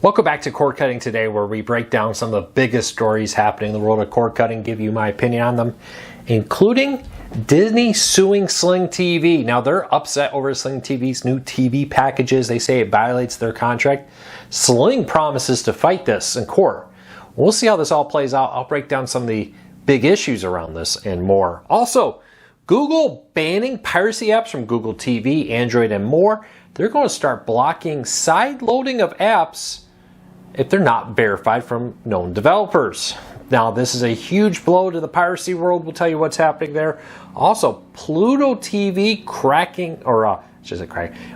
Welcome back to Cord Cutting Today, where we break down some of the biggest stories happening in the world of cord cutting, give you my opinion on them, including Disney suing Sling TV. Now, they're upset over Sling TV's new TV packages. They say it violates their contract. Sling promises to fight this in court. We'll see how this all plays out. I'll break down some of the big issues around this and more. Also, Google banning piracy apps from Google TV, Android, and more. They're going to start blocking side loading of apps if they're not verified from known developers. Now, this is a huge blow to the piracy world. We'll tell you what's happening there. Also, Pluto TV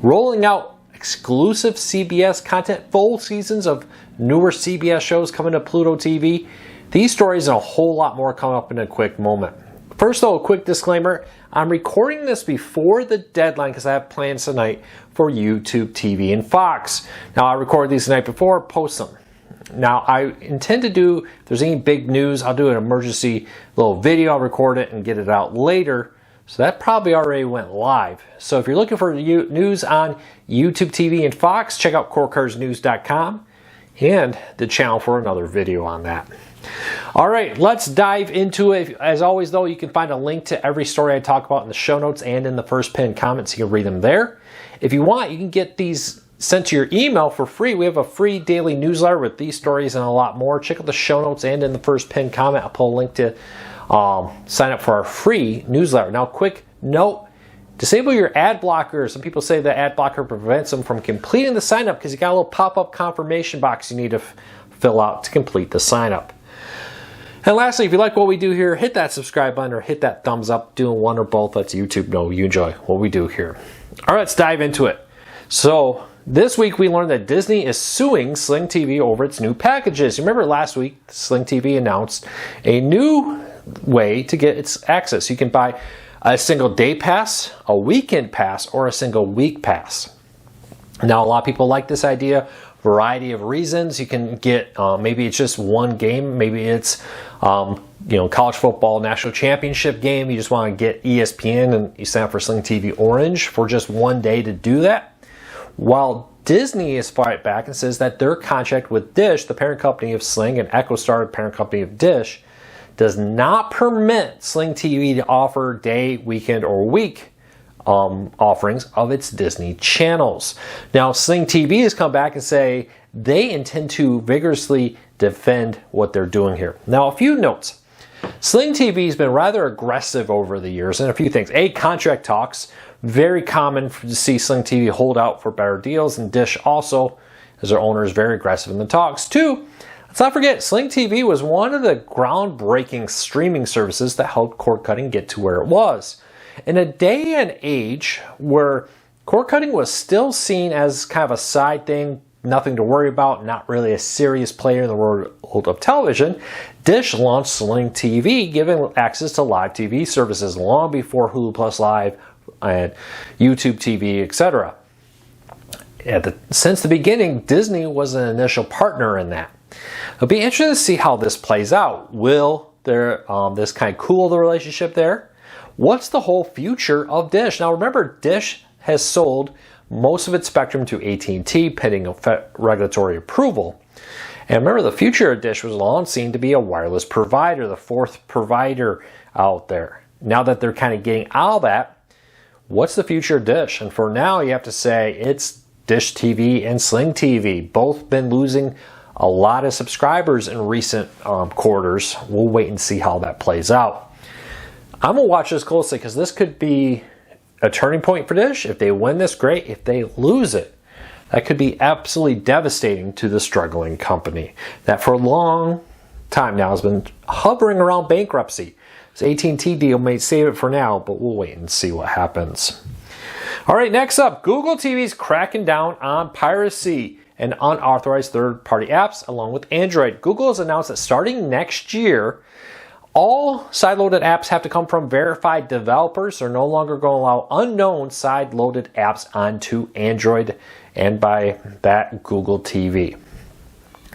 rolling out exclusive CBS content, full seasons of newer CBS shows coming to Pluto TV. These stories and a whole lot more come up in a quick moment. First, though, a quick disclaimer. I'm recording this before the deadline because I have plans tonight for YouTube TV and Fox. Now, I recorded these the night before, post them. Now, I intend to do, if there's any big news, I'll do an emergency little video. I'll record it and get it out later. So that probably already went live. So if you're looking for news on YouTube TV and Fox, check out CoreCarsNews.com and the channel for another video on that. All right, let's dive into it. As always, though, you can find a link to every story I talk about in the show notes and in the first pinned comments. You can read them there. If you want, you can get these sent to your email for free. We have a free daily newsletter with these stories and a lot more. Check out the show notes and in the first pinned comment. I'll put a link to sign up for our free newsletter. Now, quick note, disable your ad blocker. Some people say the ad blocker prevents them from completing the sign up because you got a little pop-up confirmation box you need to fill out to complete the sign up. And lastly, if you like what we do here, hit that subscribe button or hit that thumbs up. Doing one or both lets YouTube know you enjoy what we do here. All right, let's dive into it. So this week we learned that Disney is suing Sling TV over its new packages. You remember last week, Sling TV announced a new way to get its access. You can buy a single day pass, a weekend pass, or a single week pass. Now, a lot of people like this idea. Variety of reasons. You can get maybe it's just one game, maybe it's college football national championship game. You just want to get ESPN and you sign up for Sling TV Orange for just one day to do that. While Disney is fight back and says that their contract with Dish, the parent company of Sling, and EchoStar, the parent company of Dish, does not permit Sling TV to offer day, weekend, or week offerings of its Disney channels. Now, Sling TV has come back and say they intend to vigorously defend what they're doing here. Now, a few notes. Sling TV has been rather aggressive over the years in a few things. A, contract talks. Very common to see Sling TV hold out for better deals, and Dish also, as their owner, is very aggressive in the talks. Two, let's not forget, Sling TV was one of the groundbreaking streaming services that helped cord cutting get to where it was. In a day and age where cord cutting was still seen as kind of a side thing, nothing to worry about, not really a serious player in the world of television, Dish launched Sling TV, giving access to live TV services long before Hulu Plus Live and YouTube TV, etc. Since the beginning, Disney was an initial partner in that. It'll be interesting to see how this plays out. Will this kind of cool the relationship there? What's the whole future of Dish? Now, remember, Dish has sold most of its spectrum to AT&T pending regulatory approval. And remember, the future of Dish was long seen to be a wireless provider, the fourth provider out there. Now that they're kind of getting out of that, what's the future of Dish? And for now, you have to say it's Dish TV and Sling TV. Both been losing a lot of subscribers in recent quarters. We'll wait and see how that plays out. I'm going to watch this closely because this could be a turning point for Dish. If they win this, great. If they lose it, that could be absolutely devastating to the struggling company that for a long time now has been hovering around bankruptcy. This AT&T deal may save it for now, but we'll wait and see what happens. All right, next up, Google TV's cracking down on piracy and unauthorized third-party apps along with Android. Google has announced that starting next year, all side-loaded apps have to come from verified developers. They're no longer going to allow unknown side-loaded apps onto Android and by that Google TV.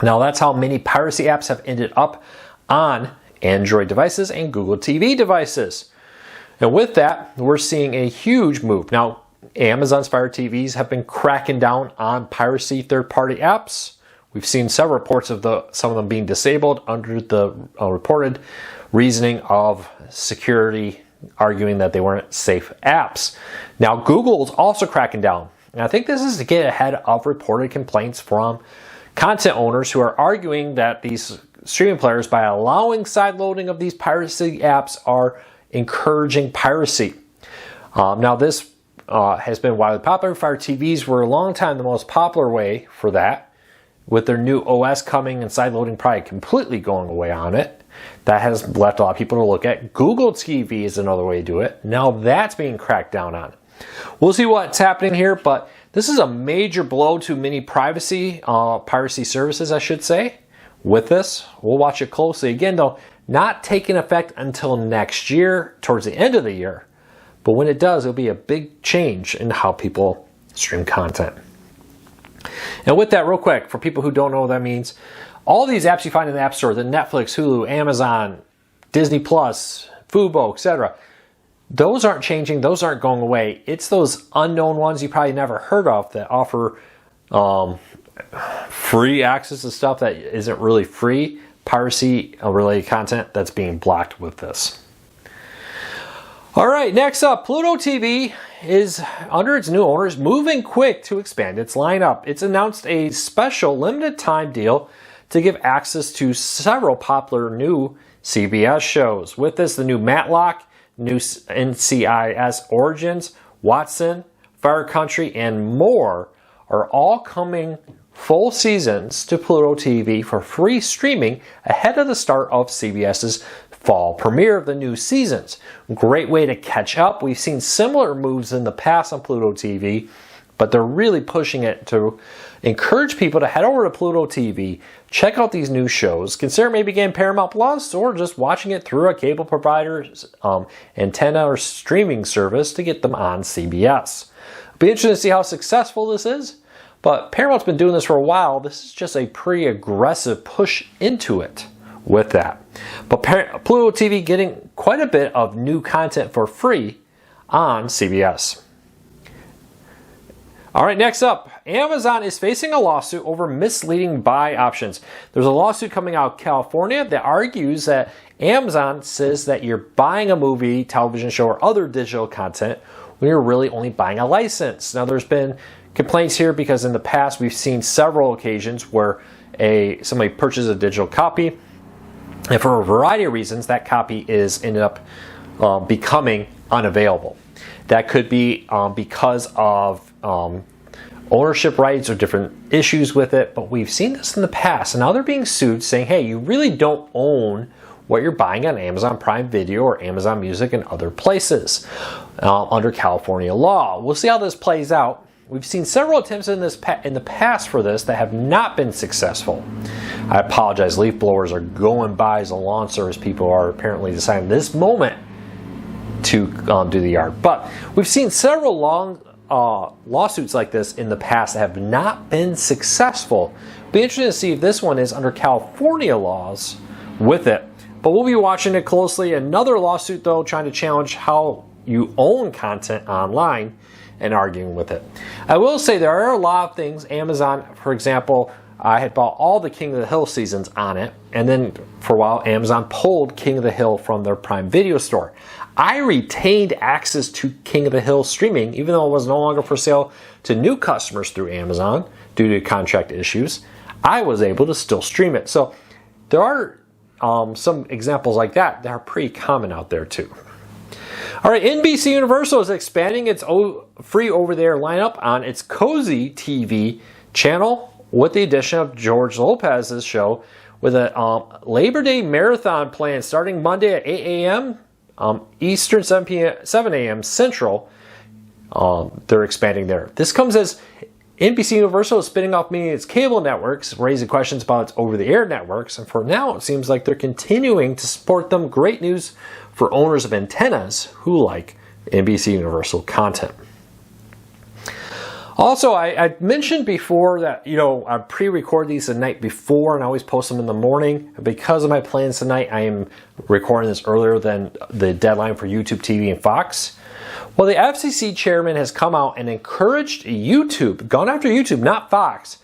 Now, that's how many piracy apps have ended up on Android devices and Google TV devices. And with that, we're seeing a huge move. Now, Amazon's Fire TVs have been cracking down on piracy third-party apps. We've seen several reports of some of them being disabled under the reported reasoning of security, arguing that they weren't safe apps. Now, Google's also cracking down. And I think this is to get ahead of reported complaints from content owners who are arguing that these streaming players, by allowing sideloading of these piracy apps, are encouraging piracy. Now, this has been widely popular. Fire TVs were a long time the most popular way for that. With their new OS coming and sideloading probably completely going away on it, that has left a lot of people to look at. Google TV is another way to do it. Now that's being cracked down on. We'll see what's happening here, but this is a major blow to many piracy services, I should say. With this, we'll watch it closely. Again, though, not taking effect until next year, towards the end of the year. But when it does, it'll be a big change in how people stream content. And with that, real quick, for people who don't know what that means, all these apps you find in the App Store, the Netflix, Hulu, Amazon, Disney Plus, Fubo, etc., those aren't changing, those aren't going away. It's those unknown ones you probably never heard of that offer free access to stuff that isn't really free, piracy-related content that's being blocked with this. All right, next up, Pluto TV is, under its new owners, moving quick to expand its lineup. It's announced a special limited time deal to give access to several popular new CBS shows. With this, the new Matlock, new NCIS Origins, Watson, Fire Country, and more are all coming full seasons to Pluto TV for free streaming ahead of the start of CBS's fall premiere of the new seasons. Great way to catch up. We've seen similar moves in the past on Pluto TV, but they're really pushing it to encourage people to head over to Pluto TV, check out these new shows, consider maybe getting Paramount Plus or just watching it through a cable provider's antenna or streaming service to get them on CBS. It'll be interesting to see how successful this is, but Paramount's been doing this for a while. This is just a pretty aggressive push into it with that. But Pluto TV getting quite a bit of new content for free on CBS. All right, next up, Amazon is facing a lawsuit over misleading buy options. There's a lawsuit coming out of California that argues that Amazon says that you're buying a movie, television show, or other digital content when you're really only buying a license. Now, there's been complaints here because in the past we've seen several occasions where somebody purchases a digital copy, and for a variety of reasons, that copy is ended up becoming unavailable. That could be because of ownership rights or different issues with it, but we've seen this in the past, and now they're being sued saying, hey, you really don't own what you're buying on Amazon Prime Video or Amazon Music and other places under California law. We'll see how this plays out. We've seen several attempts in the past for this that have not been successful. I apologize, leaf blowers are going by as a lawn service. People are apparently deciding this moment to do the yard. But we've seen several lawsuits like this in the past that have not been successful. Be interesting to see if this one is under California laws with it. But we'll be watching it closely. Another lawsuit, though, trying to challenge how you own content online and arguing with it. I will say there are a lot of things. Amazon, for example, I had bought all the King of the Hill seasons on it, and then for a while Amazon pulled King of the Hill from their Prime Video store. I retained access to King of the Hill streaming, even though it was no longer for sale to new customers through Amazon due to contract issues. I was able to still stream it. So there are some examples like that are pretty common out there too. All right, NBC Universal is expanding its free over-the-air lineup on its Cozy TV channel with the addition of George Lopez's show with a Labor Day marathon plan starting Monday at 8 a.m. Eastern, 7 a.m. Central. They're expanding there. This comes as NBC Universal is spinning off many of its cable networks, raising questions about its over-the-air networks, and for now it seems like they're continuing to support them. Great news for owners of antennas who like NBC Universal content. Also, I mentioned before that, I pre-record these the night before and I always post them in the morning. Because of my plans tonight, I am recording this earlier than the deadline for YouTube TV and Fox. Well, the FCC chairman has come out and encouraged YouTube, gone after YouTube, not Fox,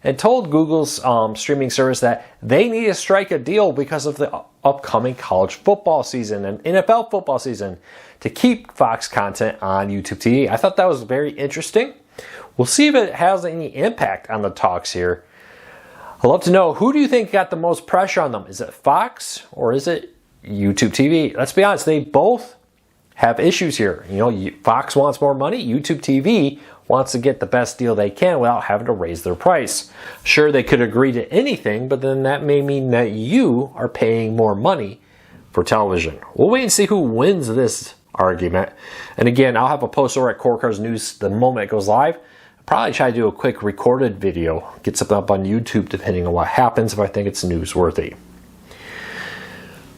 and told Google's streaming service that they need to strike a deal because of the upcoming college football season and NFL football season to keep Fox content on YouTube TV. I thought that was very interesting. We'll see if it has any impact on the talks here. I'd love to know, who do you think got the most pressure on them? Is it Fox or is it YouTube TV? Let's be honest, they both have issues here. You know, Fox wants more money. YouTube TV wants to get the best deal they can without having to raise their price. Sure, they could agree to anything, but then that may mean that you are paying more money for television. We'll wait and see who wins this argument. And again, I'll have a post over at Core Cars News the moment it goes live. I'll probably try to do a quick recorded video, get something up on YouTube depending on what happens if I think it's newsworthy.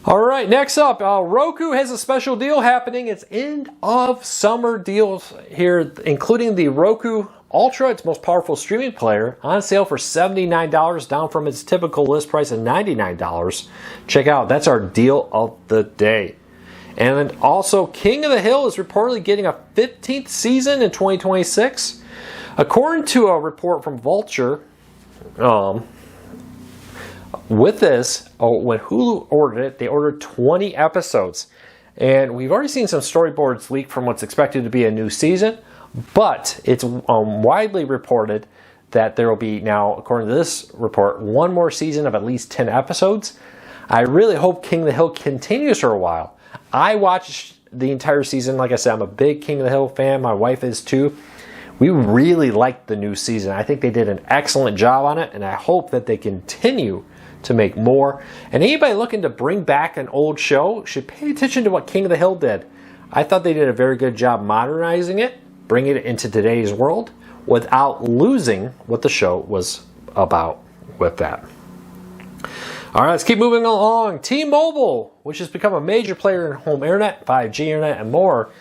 All right, next up, Roku has a special deal happening. It's end of summer deals here, including the Roku Ultra, its most powerful streaming player, on sale for $79, down from its typical list price of $99. Check out, that's our deal of the day. And then also, King of the Hill is reportedly getting a 15th season in 2026. According to a report from Vulture, with this, when Hulu ordered it, they ordered 20 episodes. And we've already seen some storyboards leak from what's expected to be a new season, but it's widely reported that there will be now, according to this report, one more season of at least 10 episodes. I really hope King of the Hill continues for a while. I watched the entire season. Like I said, I'm a big King of the Hill fan. My wife is too. We really liked the new season. I think they did an excellent job on it, and I hope that they continue to make more. And anybody looking to bring back an old show should pay attention to what King of the Hill did. I thought they did a very good job modernizing it, bringing it into today's world without losing what the show was about with that. All right, let's keep moving along. T-Mobile, which has become a major player in home internet, 5G internet, and more,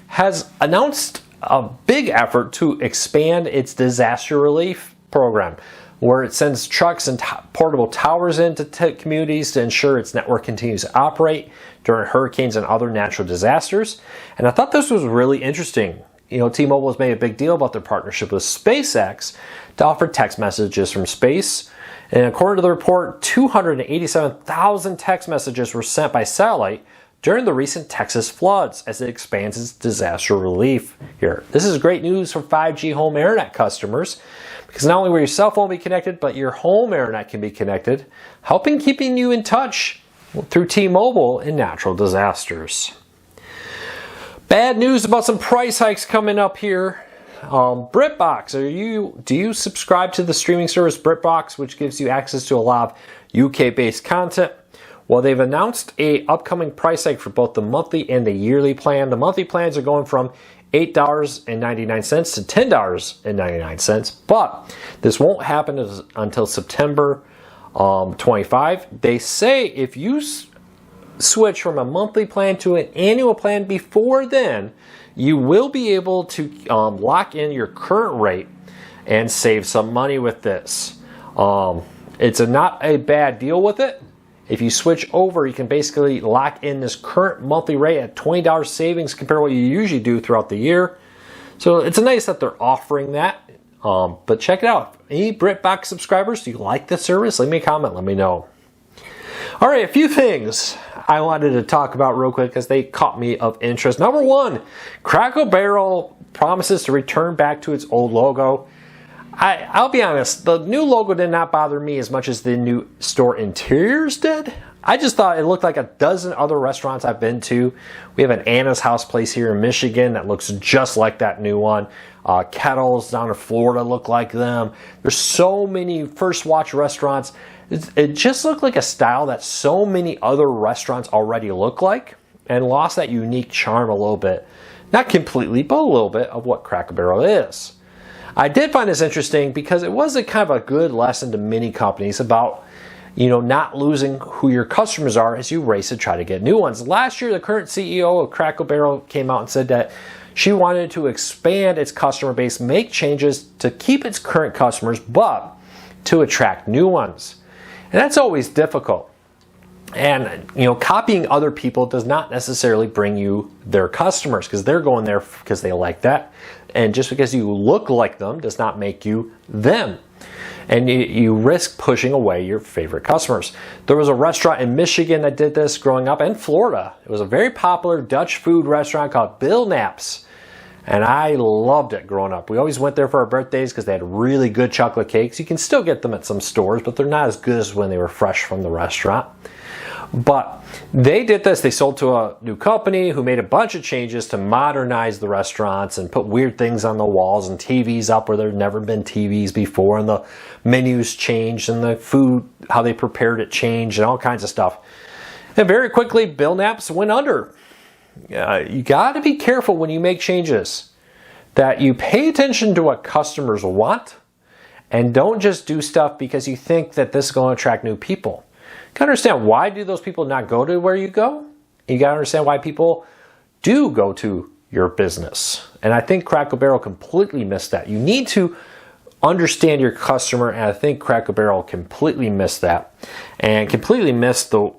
has announced a big effort to expand its disaster relief program, where it sends trucks and portable towers into communities to ensure its network continues to operate during hurricanes and other natural disasters. And I thought this was really interesting. You know, T-Mobile has made a big deal about their partnership with SpaceX to offer text messages from space. And according to the report, 287,000 text messages were sent by satellite during the recent Texas floods as it expands its disaster relief here. This is great news for 5G home internet customers, because not only will your cell phone be connected, but your home internet can be connected, helping keeping you in touch through T-Mobile in natural disasters. Bad news about some price hikes coming up here. BritBox, do you subscribe to the streaming service BritBox, which gives you access to a lot of UK-based content? Well, they've announced a upcoming price hike for both the monthly and the yearly plan. The monthly plans are going from $8.99 to $10.99, but this won't happen until September 25. They say if you switch from a monthly plan to an annual plan before then, you will be able to lock in your current rate and save some money with this. It's not a bad deal with it. If you switch over, you can basically lock in this current monthly rate at $20 savings compared to what you usually do throughout the year. So it's nice that they're offering that. But check it out. Any BritBox subscribers, do you like the service? Leave me a comment. Let me know. All right, a few things I wanted to talk about real quick because they caught me of interest. Number one, Cracker Barrel promises to return back to its old logo. I'll be honest, the new logo did not bother me as much as the new store interiors did. I just thought it looked like a dozen other restaurants I've been to. We have an Anna's House place here in Michigan that looks just like that new one. Kettles down in Florida look like them. There's so many First Watch restaurants. It just looked like a style that so many other restaurants already look like and lost that unique charm a little bit. Not completely, but a little bit of what Cracker Barrel is. I did find this interesting because it was a kind of a good lesson to many companies about, not losing who your customers are as you race to try to get new ones. Last year, the current CEO of Cracker Barrel came out and said that she wanted to expand its customer base, make changes to keep its current customers, but to attract new ones. And that's always difficult. And, copying other people does not necessarily bring you their customers because they're going there because they like that. And just because you look like them does not make you them. And you risk pushing away your favorite customers. There was a restaurant in Michigan that did this growing up, and Florida. It was a very popular Dutch food restaurant called Bill Knapp's. And I loved it growing up. We always went there for our birthdays because they had really good chocolate cakes. You can still get them at some stores, but they're not as good as when they were fresh from the restaurant. But they did this. They sold to a new company who made a bunch of changes to modernize the restaurants and put weird things on the walls and TVs up where there'd never been TVs before, and the menus changed and the food, how they prepared it changed, and all kinds of stuff. And very quickly, Bill Knapp's went under. You got to be careful when you make changes that you pay attention to what customers want and don't just do stuff because you think that this is going to attract new people. You got to understand, why do those people not go to where you go? You got to understand why people do go to your business. And I think Cracker Barrel completely missed that. You need to understand your customer, and I think Cracker Barrel completely missed that, and completely missed the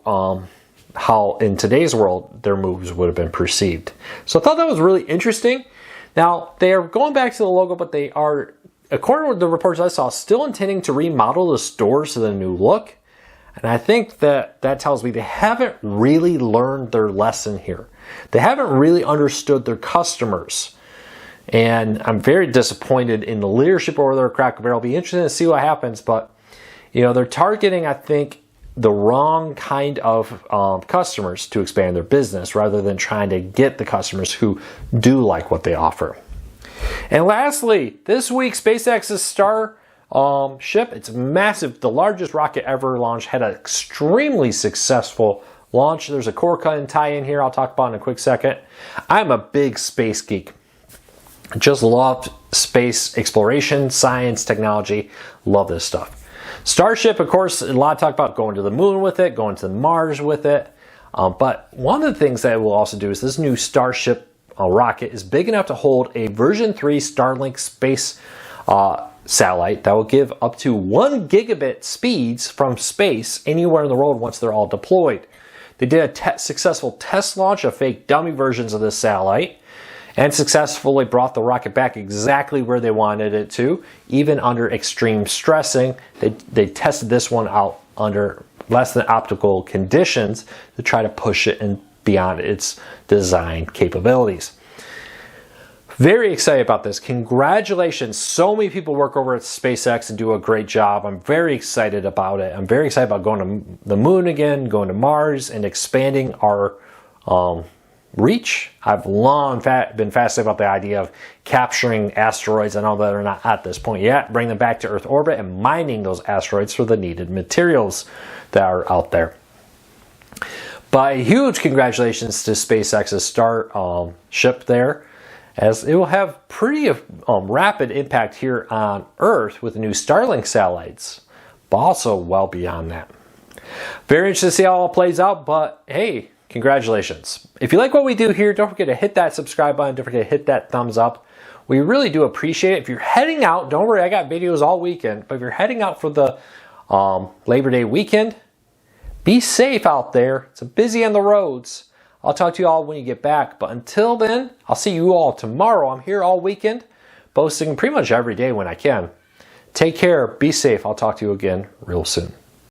how in today's world their moves would have been perceived. So I thought that was really interesting. Now, they are going back to the logo, but they are, according to the reports I saw, still intending to remodel the stores to the new look. And I think that tells me they haven't really learned their lesson here. They haven't really understood their customers. And I'm very disappointed in the leadership over there at Cracker Barrel. It'll be interesting to see what happens. But, they're targeting, I think, the wrong kind of customers to expand their business rather than trying to get the customers who do like what they offer. And lastly, this week, SpaceX's Starship, it's massive, the largest rocket ever launched, had an extremely successful launch. There's a core cut and tie in here I'll talk about in a quick second. I'm a big space geek. Just love space exploration, science, technology. Love this stuff. Starship, of course, a lot of talk about going to the moon with it, going to Mars with it. But one of the things that it will also do is this new Starship rocket is big enough to hold a version 3 Starlink space satellite that will give up to 1 gigabit speeds from space anywhere in the world once they're all deployed. They did a successful test launch of fake dummy versions of this satellite and successfully brought the rocket back exactly where they wanted it to, even under extreme stressing. They tested this one out under less than optimal conditions to try to push it and beyond its design capabilities. Very excited about this. Congratulations. So many people work over at SpaceX and do a great job. I'm very excited about it. I'm very excited about going to the moon again, going to Mars, and expanding our reach. I've long been fascinated about the idea of capturing asteroids. I know that are not at this point yet, bring them back to Earth orbit and mining those asteroids for the needed materials that are out there. But a huge congratulations to SpaceX's Starship there, as it will have pretty rapid impact here on Earth with the new Starlink satellites, but also well beyond that. Very interested to see how it all plays out, but hey, congratulations. If you like what we do here, don't forget to hit that subscribe button. Don't forget to hit that thumbs up. We really do appreciate it. If you're heading out, don't worry, I got videos all weekend. But if you're heading out for the Labor Day weekend, be safe out there. It's busy on the roads. I'll talk to you all when you get back. But until then, I'll see you all tomorrow. I'm here all weekend, posting pretty much every day when I can. Take care. Be safe. I'll talk to you again real soon.